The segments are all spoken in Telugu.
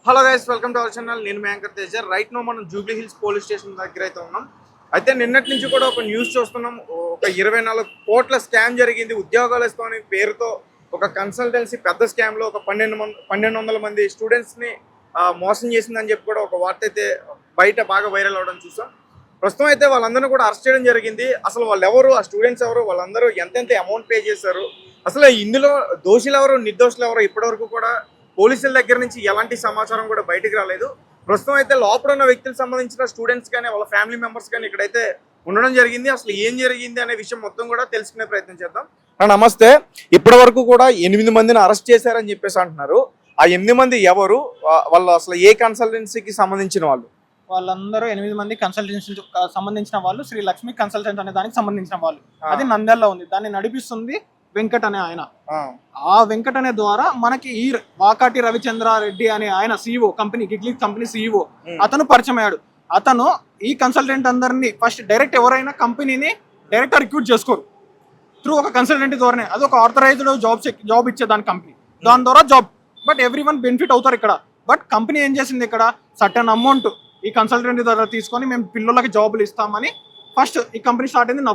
Hello guys, welcome to our channel. నేను మీ యాంకర్ తేజ. రైట్ నో మనం జూబ్లీ హిల్స్ పోలీస్ స్టేషన్ దగ్గర అయితే ఉన్నాం. అయితే నిన్నటి నుంచి కూడా ఒక న్యూస్ చూస్తున్నాం. ఒక 24 కోట్ల స్కామ్ జరిగింది ఉద్యోగాలు ఇస్తామని పేరుతో. ఒక కన్సల్టెన్సీ పెద్ద స్కామ్లో ఒక 1200 మంది స్టూడెంట్స్ని మోసం చేసిందని చెప్పి కూడా ఒక వార్త అయితే బయట బాగా వైరల్ అవ్వడం చూసాం. ప్రస్తుతం అయితే వాళ్ళందరినీ కూడా అరెస్ట్ చేయడం జరిగింది. అసలు వాళ్ళు ఎవరు, ఆ స్టూడెంట్స్ ఎవరు, వాళ్ళందరూ ఎంతెంత అమౌంట్ పే చేశారు, అసలు ఇందులో దోషులు ఎవరు, నిర్దోషులు ఎవరు ఇప్పటివరకు కూడా పోలీసుల దగ్గర నుంచి ఎలాంటి సమాచారం కూడా బయటకు రాలేదు. ప్రస్తుతం అయితే లోపల ఉన్న వ్యక్తులకు సంబంధించిన స్టూడెంట్స్ కానీ వాళ్ళ ఫ్యామిలీ మెంబర్స్ కానీ ఇక్కడైతే ఉండడం జరిగింది. అసలు ఏం జరిగింది అనే విషయం మొత్తం కూడా తెలుసుకునే ప్రయత్నం చేద్దాం. నమస్తే. ఇప్పటి వరకు కూడా 8 మందిని అరెస్ట్ చేశారని చెప్పేసి అంటున్నారు. ఆ 8 మంది ఎవరు, వాళ్ళు అసలు ఏ కన్సల్టెన్సీకి సంబంధించిన వాళ్ళు? వాళ్ళందరూ 8 మంది కన్సల్టెన్సీ సంబంధించిన వాళ్ళు. శ్రీ లక్ష్మి కన్సల్టెంట్ అనే దానికి సంబంధించిన వాళ్ళు. అది నంద్యాలలో ఉంది. దాన్ని నడిపిస్తుంది వెంకట్ అనే ఆయన. ఆ వెంకట్ అనే ద్వారా మనకి ఈ వాకాటి రవిచంద్రారెడ్డి అనే ఆయన CEO కంపెనీ, గిగ్లీ కంపెనీ CEO, అతను పరిచయం అయ్యాడు. అతను ఈ కన్సల్టెంట్ అందరినీ ఫస్ట్ డైరెక్ట్ ఎవరైనా కంపెనీని డైరెక్ట్ రిక్రూట్ చేసుకోరు, త్రూ ఒక కన్సల్టెంట్ ద్వారానే. అది ఒక ఆథరైజ్డ్ జాబ్ ఇచ్చేదాని కంపెనీ, దాని ద్వారా job. But every one benefit అవుతారు ఇక్కడ. బట్ కంపెనీ ఏం చేసింది, ఇక్కడ సర్టన్ అమౌంట్ ఈ కన్సల్టెంట్ ద్వారా తీసుకొని మేము పిల్లలకి జాబులు ఇస్తామని ఫస్ట్ ఈ కంపెనీ స్టార్ట్ అయింది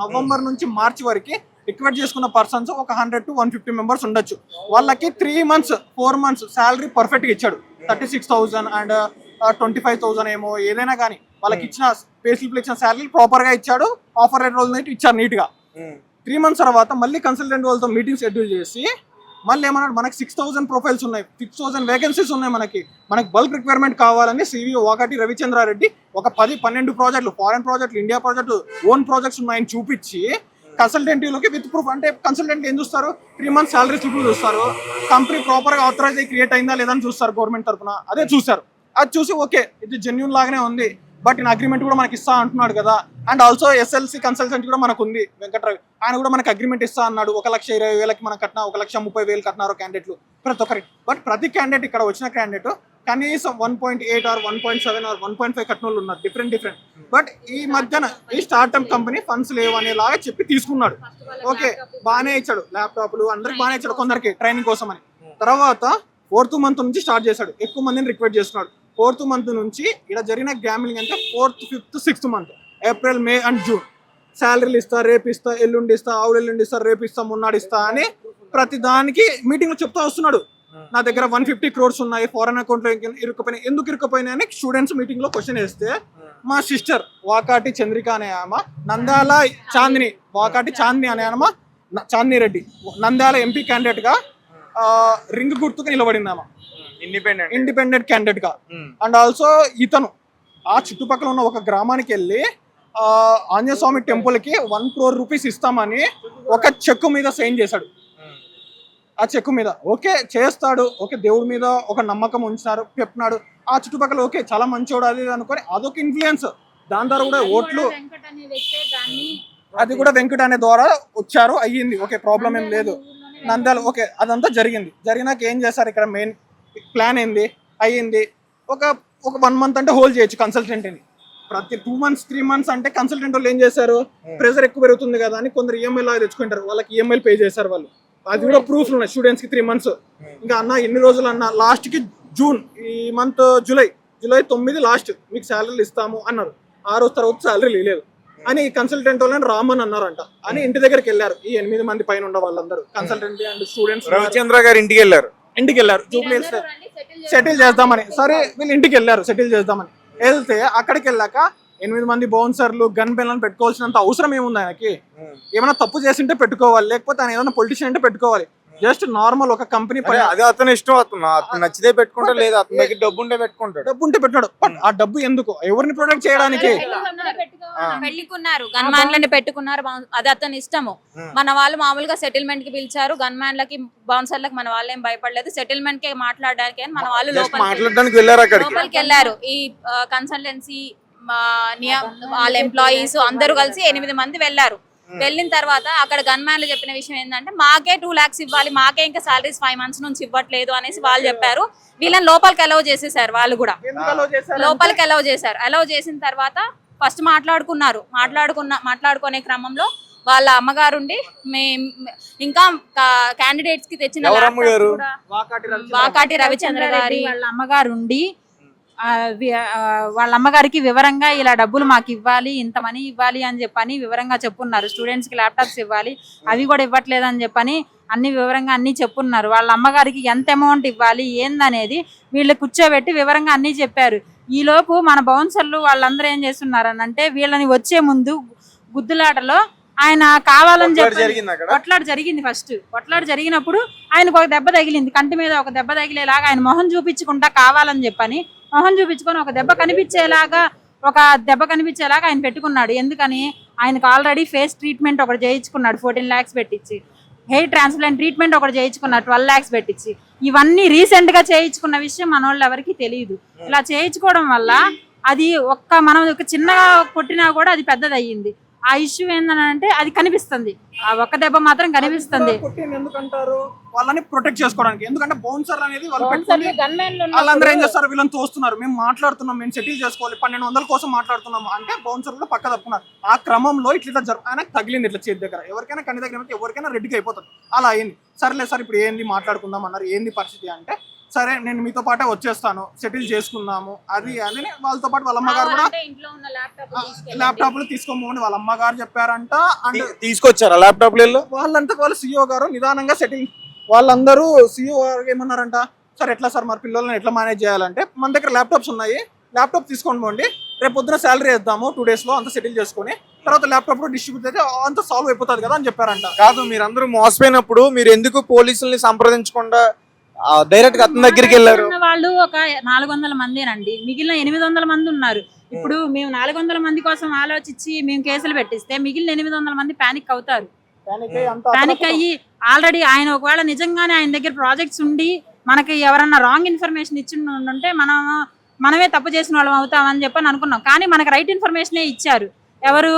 నవంబర్ నుంచి మార్చి వరకు రిక్వెస్ట్ చేసుకున్న పర్సన్స్ ఒక 100 to 150 మెంబర్స్ ఉండొచ్చు. వాళ్ళకి 3 months 4 months శాలరీ పర్ఫెక్ట్గా ఇచ్చాడు. 36,000 అండ్ 25,000 ఏమో ఏదైనా కానీ వాళ్ళకి ఇచ్చిన పే స్లిప్లు ఇచ్చిన శాలరీ ప్రాపర్గా ఇచ్చాడు. ఆఫర్ లెటర్ రోజు నైట్ ఇచ్చారు నీట్గా. 3 months తర్వాత మళ్ళీ కన్సల్టెంట్ వాళ్ళతో మీటింగ్ షెడ్యూల్ చేసి మళ్ళీ ఏమన్నాడు, మనకి 6,000 ప్రొఫైల్స్ ఉన్నాయి, 6,000 వేకెన్సీస్ ఉన్నాయి, మనకి బల్క్ రిక్వైర్మెంట్ కావాలని CEO వాకాటి రవిచంద్రారెడ్డి ఒక 10-12 ప్రాజెక్టులు, ఫారెన్ ప్రాజెక్టులు, ఇండియా ప్రాజెక్టులు, ఓన్ ప్రాజెక్ట్స్ ఉన్నాయని చూపించి కన్సల్టెంటీలోకి విత్ ప్రూఫ్. అంటే కన్సల్టెంట్ ఏం చూస్తారు, 3 months శాలరీ స్లిప్లు చూస్తారు, కంపెనీ ప్రాపర్గా ఆథరైజ్ అయ్యి క్రియేట్ అయిందా లేదని చూస్తారు గవర్నమెంట్ తరఫున. అదే చూసారు. అది చూసి ఓకే ఇది జెన్యూన్ లాగానే ఉంది, బట్ ఇన్ అగ్రిమెంట్ కూడా మనకి ఇస్తా అంటున్నాడు కదా. అండ్ ఆల్సో SLC కన్సల్టెంట్ కూడా మనకు ఉంది వెంకట్రావు, ఆయన కూడా మనకి అగ్రిమెంట్ ఇస్తా అన్నాడు. 1,20,000 మనం కట్టినా, 1,30,000 కట్టినారు క్యాండిడేట్లు ప్రతి ఒక్కరికి. బట్ ప్రతి క్యాండిడేట్, ఇక్కడ వచ్చిన క్యాండిడేట్ కనీసం 1.8 or 1.7 or 1.5 కట్టిన వాళ్ళు ఉన్నారు, డిఫరెంట్. బట్ ఈ మధ్యన ఈ స్టార్ట్అప్ కంపెనీ ఫండ్స్ లేవు అనేలాగా చెప్పి తీసుకున్నాడు. ఓకే బాగానే ఇచ్చాడు, ల్యాప్టాప్లు అందరికి బాగానే ఇచ్చాడు, కొందరికి ట్రైనింగ్ కోసం అని. తర్వాత 4th month నుంచి స్టార్ట్ చేశాడు, ఎక్కువ మందిని రిక్వెస్ట్ చేస్తున్నాడు. 4th month నుంచి ఇలా జరిగిన గ్యామ్లింగ్ అంటే 4th, 5th, 6th month, April, May and June శాలరీలు ఇస్తా, రేపు ఇస్తా, ఎల్లుండి ఇస్తా, ఎల్లుండి ఇస్తా, రేపు ఇస్తా, మొన్నాడు ఇస్తా అని ప్రతి దానికి మీటింగ్లో చెప్తా వస్తున్నాడు. నా దగ్గర 150 crores ఉన్నాయి, ఫారెన్ అకౌంట్లో ఇరుక్కుపోయినాయి. ఎందుకు ఇరుక్కుపోయినాయి అని స్టూడెంట్స్ మీటింగ్లో క్వశ్చన్ వేస్తే మా సిస్టర్ వాకాటి చంద్రిక అనే ఆమె, నంద్యాల చాందిని, వాకాటి చాందిని అనే ఆమె, చాందిని రెడ్డి నంద్యాల MP క్యాండిడేట్గా రింగ్ గుర్తుకు నిలబడింది ఆమె, ఇండిపెండెంట్ క్యాండిడేట్ గా. అండ్ ఆల్సో ఇతను ఆ చుట్టుపక్కల ఉన్న ఒక గ్రామానికి వెళ్ళి ఆంజనేయ స్వామి టెంపుల్ కి 1 crore rupees ఇస్తామని ఒక చెక్కు మీద సైన్ చేశాడు. ఆ చెక్కు మీద ఓకే చేస్తాడు, ఓకే దేవుడి మీద ఒక నమ్మకం ఉంచినారు, చెప్పినాడు. ఆ చుట్టుపక్కల ఓకే చాలా మంచోడు అది అనుకొని అదొక ఇన్ఫ్లుయెన్స్. దాని ద్వారా కూడా ఓట్లు, అది కూడా వెంకట అనే ద్వారా వచ్చారు, అయ్యింది. ఓకే ప్రాబ్లం ఏం లేదు, నంద్యాల ఓకే అదంతా జరిగింది. జరిగినాక ఏం చేస్తారు, ఇక్కడ మెయిన్ ప్లాన్ ఏంది, అయ్యింది. ఒక 1 month అంటే హోల్డ్ చేయొచ్చు కన్సల్టెంట్ని. ప్రతి 2 months 3 months అంటే కన్సల్టెంట్ వాళ్ళు ఏం చేశారు, ప్రెజర్ ఎక్కువ పెరుగుతుంది కదా అని కొందరు EMI లాగా తెచ్చుకుంటారు, వాళ్ళకి EMI పే చేశారు వాళ్ళు. అది కూడా ప్రూఫ్లు ఉన్నాయి స్టూడెంట్స్కి. 3 months ఇంకా అన్న ఎన్ని రోజులు అన్న, లాస్ట్కి జూన్, ఈ మంత్ జూలై 9 లాస్ట్ మీకు శాలరీలు ఇస్తాము అన్నారు. 6 రోజు తర్వాత శాలరీ లేదు అని కన్సల్టెంట్ వాళ్ళని రామన్ అన్నారంట అని ఇంటి దగ్గరికి వెళ్ళారు. ఈ 8 మంది పైన ఉన్న వాళ్ళందరూ కన్సల్టెంట్ అండ్ స్టూడెంట్స్ రవిచంద్ర గారు ఇంటికి వెళ్ళారు జూబ్లీ హిల్స్ సెటిల్ చేద్దామని. సరే వీళ్ళు ఇంటికి వెళ్ళారు సెటిల్ చేద్దామని. వెళ్తే అక్కడికి వెళ్ళాక 8 మంది బౌన్సర్లు, గన్ బెల్లను పెట్టుకోవాల్సినంత అవసరం ఏముంది ఆయనకి? ఏమైనా తప్పు చేసింటే పెట్టుకోవాలి, లేకపోతే ఆయన ఏదైనా పొలిటీషియన్ అంటే పెట్టుకోవాలి. జస్ట్ నార్మల్ ఒక కంపెనీ అదే అతను ఇష్టం, అతను నచ్చితే పెట్టుకుంటాడు, లేదా అతని దగ్గర డబ్బు ఉంటే పెట్టినాడు. బట్ ఆ డబ్బు ఎందుకు, ఎవరిని ప్రొటెక్ట్ చేయడానికి? పెట్టుకున్నారు, గన్ మ్యాన్లని పెట్టుకున్నారు, అది అతని ఇష్టము. మన వాళ్ళు మామూలుగా సెటిల్మెంట్ కి పిలిచారు, గన్ మ్యాన్లకి బౌన్సర్లకు మన వాళ్ళు ఏం భయపడలేదు, సెటిల్మెంట్ కి మాట్లాడడానికి అని మన వాళ్ళు లోపలికి వెళ్ళారు. ఈ కన్సల్టెన్సీ వాళ్ళ ఎంప్లాయీస్ అందరూ కలిసి 8 మంది వెళ్ళారు. వెళ్ళిన తర్వాత అక్కడ గన్ మ్యాన్లు చెప్పిన విషయం ఏంటంటే మాకే 2 lakhs ఇవ్వాలి, మాకే ఇంకా సాలరీస్ 5 months నుంచి ఇవ్వట్లేదు అనేసి వాళ్ళు చెప్పారు. వీళ్ళని లోపలికి అలౌ చేసేసారు. వాళ్ళు కూడా లోపలికి అలౌ చేశారు. అలౌ చేసిన తర్వాత ఫస్ట్ మాట్లాడుకునే క్రమంలో వాళ్ళ అమ్మగారుండి ఇంకా క్యాండిడేట్స్ కి తెచ్చిన ఎవరమ్మ laptops గారు? కూడా వాకాటి వాకాటి రవిచంద్ర గారి వాళ్ళ అమ్మగారు ఉండి వాళ్ళ అమ్మగారికి వివరంగా ఇలా డబ్బులు మాకు ఇవ్వాలి, ఇంత మనీ ఇవ్వాలి అని చెప్పని వివరంగా చెప్పున్నారు. స్టూడెంట్స్ కి ల్యాప్టాప్స్ ఇవ్వాలి, అవి కూడా ఇవ్వట్లేదు అని చెప్పని అన్ని వివరంగా అన్ని చెప్పున్నారు. వాళ్ళ అమ్మగారికి ఎంత అమౌంట్ ఇవ్వాలి ఏందనేది వీళ్ళు కూర్చోబెట్టి వివరంగా అన్ని చెప్పారు. ఈ లోపు మన బౌన్సర్లు వాళ్ళందరూ ఏం చేస్తున్నారు అని అంటే వీళ్ళని వచ్చే ముందు గుద్దులాటలో ఆయన కావాలని చెప్పి జరిగింది అక్కడ కొట్లాట జరిగింది. ఫస్ట్ కొట్లాట జరిగినప్పుడు ఆయనకు ఒక దెబ్బ తగిలింది, కంటి మీద ఒక దెబ్బ తగిలేలాగా ఆయన మొహం చూపించుకుంటా కావాలని చెప్పని మొహం చూపించుకొని ఒక దెబ్బ కనిపించేలాగా ఆయన పెట్టుకున్నాడు. ఎందుకని ఆయనకు ఆల్రెడీ ఫేస్ ట్రీట్మెంట్ ఒకటి చేయించుకున్నాడు 14 lakhs పెట్టించి, హెయిర్ ట్రాన్స్ప్లాంట్ ట్రీట్మెంట్ ఒకటి చేయించుకున్నాడు 12 lakhs పెట్టించి. ఇవన్నీ రీసెంట్ గా చేయించుకున్న విషయం మన వాళ్ళు ఎవరికి తెలియదు. ఇలా చేయించుకోవడం వల్ల అది మనం ఒక చిన్నగా కొట్టినా కూడా అది పెద్దది అయ్యింది. ఆ ఇష్యూ ఏంటంటే అది కనిపిస్తుంది, ఆ ఒక్క దెబ్బ మాత్రం కనిపిస్తుంది. ఎందుకంటారు వాళ్ళని ప్రొటెక్ట్ చేసుకోవడానికి. ఎందుకంటే బౌన్సర్ అనేది వాళ్ళు బౌన్సర్లు పెట్టుకొని గన్మెన్లు వాళ్ళందరూ ఏం చేస్తారు, వీళ్ళని తోస్తున్నారు, మేము మాట్లాడుతున్నాం, మేము సెటిల్ చేసుకోవాలి, 1200 కోసం మాట్లాడుతున్నాము అంటే బౌన్సర్ కూడా పక్క తప్పుకున్నారు. ఆ క్రమంలో ఇట్లా ఆయన తగిలింది ఇట్లా చేతి దగ్గర, ఎవరికైనా కన్ను దగ్గర ఎవరికైనా రెడ్డికి అయిపోతుంది. అలా అయింది. సరేలే సార్ ఇప్పుడు ఏంది మాట్లాడుకుందాం అన్నారు. ఏంది పరిస్థితి అంటే సరే నేను మీతో పాటే వచ్చేస్తాను, సెటిల్ చేసుకుందాము అది అని వాళ్ళతో పాటు వాళ్ళ అమ్మగారు కూడా ఇంట్లో ఉన్న ల్యాప్టాప్లు తీసుకోమని వాళ్ళ అమ్మగారు చెప్పారంట. అండ్ తీసుకొచ్చారా ల్యాప్టాప్ వాళ్ళంతా వాళ్ళ సీఈఓ గారు నిదానంగా సెటిల్, వాళ్ళందరూ సీఈఓ గారు ఏమన్నారంట, సార్ ఎట్లా సార్ మరి పిల్లల్ని ఎట్లా మేనేజ్ చేయాలంటే మన దగ్గర ల్యాప్టాప్స్ ఉన్నాయి, ల్యాప్టాప్ తీసుకొని పోండి, రేపు పొద్దున శాలరీ వేద్దాము 2 days లో అంతా సెటిల్ చేసుకుని తర్వాత ల్యాప్టాప్ కూడా డిస్ట్రిబ్యూట్ అయితే అంత సాల్వ్ అయిపోతుంది కదా అని చెప్పారంట. కాదు, మీరందరూ మోసపోయినప్పుడు మీరు ఎందుకు పోలీసుల్ని సంప్రదించకుండా డైరెక్ట్ గా అతని దగ్గరికి వెళ్ళారు? వాళ్ళు ఒక 400 మందేనండి, మిగిలిన 800 మంది ఉన్నారు. ఇప్పుడు మేము 400 మంది కోసం ఆలోచించి మేము కేసులు పెట్టిస్తే మిగిలిన 800 మంది పానిక్ అవుతారు. పానిక్ అయ్యి ఆల్రెడీ ఆయన ఒకవేళ నిజంగానే ఆయన దగ్గర ప్రాజెక్ట్స్ ఉండి మనకి ఎవరన్నా రాంగ్ ఇన్ఫర్మేషన్ ఇచ్చి ఉంటే మనమే తప్పు చేసిన వాళ్ళం అవుతామని చెప్పని అనుకున్నాం. కానీ మనకు రైట్ ఇన్ఫర్మేషనే ఇచ్చారు. ఎవరు?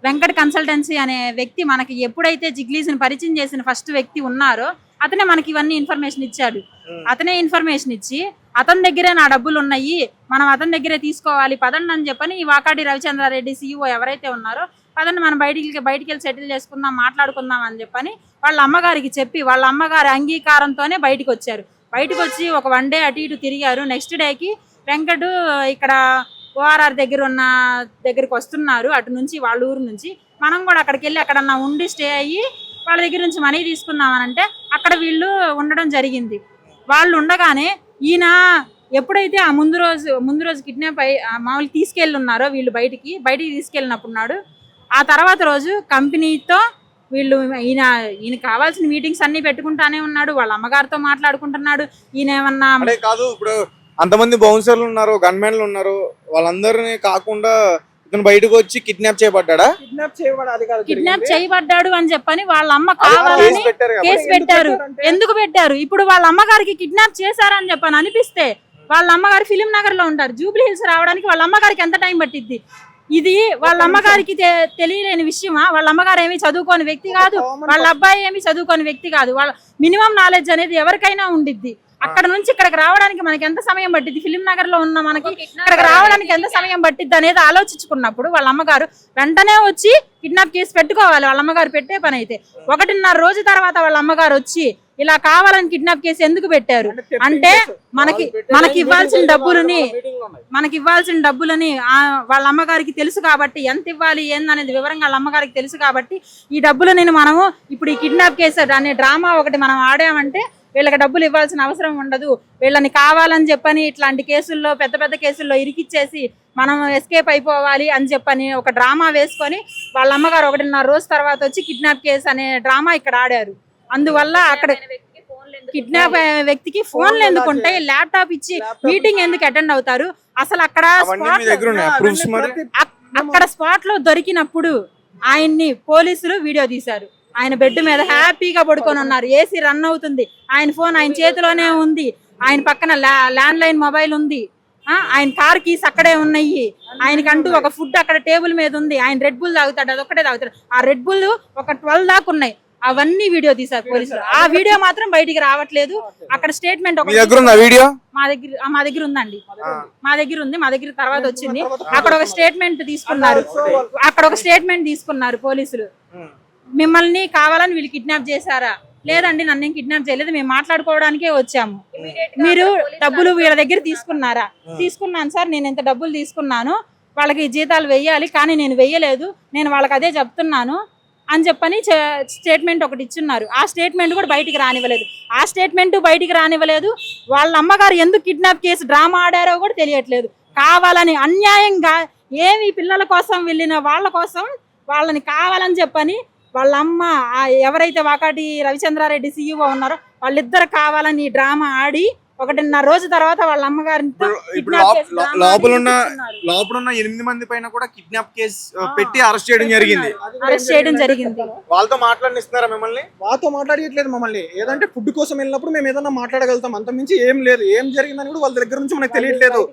వెంకట్ కన్సల్టెన్సీ అనే వ్యక్తి మనకి ఎప్పుడైతే జిగ్లీస్ని పరిచయం చేసిన ఫస్ట్ వ్యక్తి ఉన్నారో అతనే మనకి ఇవన్నీ ఇన్ఫర్మేషన్ ఇచ్చాడు. అతనే ఇన్ఫర్మేషన్ ఇచ్చి అతని దగ్గరే నా డబ్బులు ఉన్నాయి, మనం అతని దగ్గరే తీసుకోవాలి పదండి అని చెప్పని ఈ వాకాటి రవిచంద్రారెడ్డి సీఈఓ ఎవరైతే ఉన్నారో పదండి మనం బయటికి వెళ్ళి సెటిల్ చేసుకుందాం, మాట్లాడుకుందాం అని చెప్పని వాళ్ళ అమ్మగారికి చెప్పి వాళ్ళ అమ్మగారి అంగీకారంతోనే బయటకు వచ్చారు. బయటకు వచ్చి ఒక 1 day అటు ఇటు తిరిగారు. నెక్స్ట్ డేకి వెంకట్ ఇక్కడ ఓఆర్ఆర్ దగ్గరికి వస్తున్నారు అటు నుంచి, వాళ్ళ ఊరు నుంచి. మనం కూడా అక్కడికి వెళ్ళి అక్కడన్నా ఉండి స్టే అయ్యి వాళ్ళ దగ్గర నుంచి మనీ తీసుకుందామని అంటే అక్కడ వీళ్ళు ఉండడం జరిగింది. వాళ్ళు ఉండగానే ఈయన ఎప్పుడైతే ఆ ముందు రోజు కిడ్నాప్ అయ్యి మామూలు తీసుకెళ్ళి ఉన్నారో వీళ్ళు బయటికి తీసుకెళ్ళినప్పుడున్నాడు. ఆ తర్వాత రోజు కంపెనీతో వీళ్ళు ఈయన కావాల్సిన మీటింగ్స్ అన్ని పెట్టుకుంటానే ఉన్నాడు, వాళ్ళ అమ్మగారితో మాట్లాడుకుంటున్నాడు. ఈయన ఏమన్నా కాదు, ఇప్పుడు అంతమంది బౌన్సర్లు ఉన్నారు, గన్మెన్లు ఉన్నారు, వాళ్ళందరినీ కాకుండా ఇతను బయటకు వచ్చి కిడ్నాప్ చేయబడ్డా? కిడ్నాప్ చేయబడ్డాడు అని చెప్పని వాళ్ళ అమ్మ కావాలని కేసు పెట్టారు. ఎందుకు పెట్టారు? ఇప్పుడు వాళ్ళ అమ్మగారికి కిడ్నాప్ చేశారని చెప్పని అనిపిస్తే వాళ్ళ అమ్మగారు ఫిలిం నగర్ లో ఉంటారు, జూబ్లీ హిల్స్ రావడానికి వాళ్ళ అమ్మగారికి ఎంత టైం పట్టిద్ది? ఇది వాళ్ళ అమ్మగారికి తెలియలేని విషయమా? వాళ్ళ అమ్మగారు ఏమి చదువుకోని వ్యక్తి కాదు, వాళ్ళ అబ్బాయి ఏమి చదువుకోని వ్యక్తి కాదు. వాళ్ళ మినిమం నాలెడ్జ్ అనేది ఎవరికైనా ఉండిద్ది. అక్కడ నుంచి ఇక్కడికి రావడానికి మనకి ఎంత సమయం పట్టింది? ఫిలిం నగర్ లో ఉన్న మనకి ఇక్కడికి రావడానికి ఎంత సమయం పట్టిద్ది అనేది ఆలోచించుకున్నప్పుడు వాళ్ళ అమ్మగారు వెంటనే వచ్చి కిడ్నాప్ కేసు పెట్టుకోవాలి. వాళ్ళ అమ్మగారు పెట్టే పని అయితే 1.5 రోజు తర్వాత వాళ్ళ అమ్మగారు వచ్చి ఇలా కావాలని కిడ్నాప్ కేసు ఎందుకు పెట్టారు అంటే మనకి ఇవ్వాల్సిన డబ్బులని వాళ్ళ అమ్మగారికి తెలుసు కాబట్టి, ఎంత ఇవ్వాలి ఏందనేది వివరంగా వాళ్ళ అమ్మగారికి తెలుసు కాబట్టి ఈ డబ్బులని మనము ఇప్పుడు ఈ కిడ్నాప్ కేసు అనే డ్రామా ఒకటి మనం ఆడామంటే వీళ్ళకి డబ్బులు ఇవ్వాల్సిన అవసరం ఉండదు, వీళ్ళని కావాలని చెప్పని ఇట్లాంటి కేసుల్లో పెద్ద కేసుల్లో ఇరికిచ్చేసి మనం ఎస్కేప్ అయిపోవాలి అని చెప్పని ఒక డ్రామా వేసుకొని వాళ్ళ అమ్మగారు 1.5 రోజు తర్వాత వచ్చి కిడ్నాప్ కేసు అనే డ్రామా ఇక్కడ ఆడారు. అందువల్ల అక్కడ కిడ్నాప్ వ్యక్తికి ఫోన్లు ఎందుకుంటే ల్యాప్టాప్ ఇచ్చి మీటింగ్ ఎందుకు అటెండ్ అవుతారు? అసలు అక్కడ స్పాట్ లో దొరికినప్పుడు ఆయన్ని పోలీసులు వీడియో తీశారు. ఆయన బెడ్ మీద హ్యాపీగా పడుకొని ఉన్నారు, ఏసీ రన్ అవుతుంది, ఆయన ఫోన్ ఆయన చేతిలోనే ఉంది, ఆయన పక్కన ల్యాండ్ లైన్ మొబైల్ ఉంది, ఆయన కార్ కీస్ అక్కడే ఉన్నాయి, ఆయనకంటూ ఒక ఫుడ్ అక్కడ టేబుల్ మీద ఉంది, ఆయన రెడ్ బుల్ తాగుతాడు, అదొక్కటే తాగుతాడు. ఆ రెడ్ బుల్ ఒక 12 దాకా ఉన్నాయి, అవన్నీ వీడియో తీశారు పోలీసులు. ఆ వీడియో మాత్రం బయటికి రావట్లేదు. అక్కడ స్టేట్మెంట్ మా దగ్గర ఉందండి, మా దగ్గర తర్వాత వచ్చింది. అక్కడ ఒక స్టేట్మెంట్ తీసుకున్నారు పోలీసులు. మిమ్మల్ని కావాలని వీళ్ళు కిడ్నాప్ చేశారా? లేదండి, నన్ను ఏం కిడ్నాప్ చేయలేదు, మేము మాట్లాడుకోవడానికే వచ్చాము. మీరు డబ్బులు వీళ్ళ దగ్గర తీసుకున్నారా? తీసుకున్నాను సార్, నేను ఇంత డబ్బులు తీసుకున్నాను, వాళ్ళకి జీతాలు వెయ్యాలి, కానీ నేను వెయ్యలేదు, నేను వాళ్ళకి అదే చెప్తున్నాను అని చెప్పని స్టేట్మెంట్ ఒకటి ఇచ్చున్నారు. ఆ స్టేట్మెంట్ కూడా బయటికి రానివ్వలేదు. ఆ స్టేట్మెంట్ బయటికి రానివ్వలేదు. వాళ్ళ అమ్మగారు ఎందుకు కిడ్నాప్ కేసు డ్రామా ఆడారో కూడా తెలియట్లేదు. కావాలని అన్యాయంగా ఏమి పిల్లల కోసం వెళ్ళిన వాళ్ళ కోసం వాళ్ళని కావాలని చెప్పని వాళ్ళ అమ్మ ఎవరైతే వాకాటి రవిచంద్రారెడ్డి సీఈఓ ఉన్నారో వాళ్ళిద్దరు కావాలని డ్రామా ఆడి 1.5 రోజు తర్వాత వాళ్ళ అమ్మగారితో లోపలున్న 8 మంది పైన కూడా కిడ్నాప్ కేసు పెట్టి అరెస్ట్ చేయడం జరిగింది. వాళ్ళతో మాట్లాడిస్తున్నారా మిమ్మల్ని? వాళ్ళతో మాట్లాడట్లేదు మమ్మల్ని. ఏదంటే ఫుడ్ కోసం వెళ్ళినప్పుడు మేము ఏదన్నా మాట్లాడగలుగుతాం, అంత మించి ఏం లేదు. ఏం జరిగిందని కూడా వాళ్ళ దగ్గర నుంచి మనకు తెలియట్లేదు.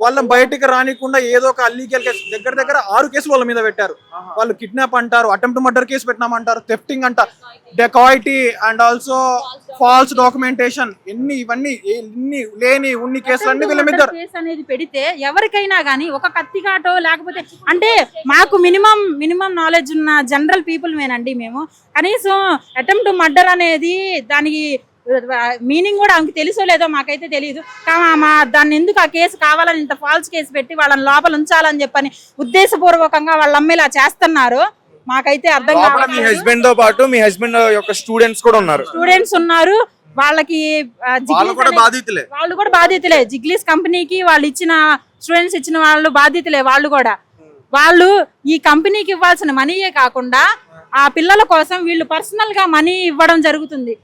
వాళ్ళని బయటికి రానికుండా ఏదో ఒక అల్లీగల్ కేసు దగ్గర 6 కేసులు వాళ్ళ మీద పెట్టారు. వాళ్ళు కిడ్నాప్ అంటారు, అటెంప్ట్ మర్డర్ కేసు పెట్టినామంటారు, థెఫ్టింగ్ అంట, dacoity and also false documentation, ఇవన్నీ లేని ఉన్ని కేసులన్నీ వీళ్ళ మీద అనేది పెడితే ఎవరికైనా గానీ ఒక కత్తికాటో లేకపోతే అంటే మాకు మినిమం నాలెడ్జ్ ఉన్న జనరల్ పీపుల్ మేనండి మేము. కనీసం అటెంప్ట్ మర్డర్ అనేది దానికి మీనింగ్ కూడా ఆమెకి తెలుసో లేదో మాకైతే తెలియదు. దాన్ని ఎందుకు ఆ కేసు కావాలని ఇంత ఫాల్స్ కేసు పెట్టి వాళ్ళని లోపల ఉంచాలని చెప్పని ఉద్దేశపూర్వకంగా వాళ్ళ అమ్మ ఇలా చేస్తున్నారు మాకైతే అర్థం కావట్లేదు. మీ హస్బెండ్ తో పాటు మీ హస్బెండ్ యొక్క స్టూడెంట్స్ కూడా ఉన్నారు. వాళ్ళకి వాళ్ళు కూడా బాధితులే. జిగ్లీస్ కంపెనీకి వాళ్ళు ఇచ్చిన స్టూడెంట్స్ ఇచ్చిన వాళ్ళు బాధితులే. వాళ్ళు ఈ కంపెనీకి ఇవ్వాల్సిన మనీయే కాకుండా ఆ పిల్లల కోసం వీళ్ళు పర్సనల్ గా మనీ ఇవ్వడం జరుగుతుంది.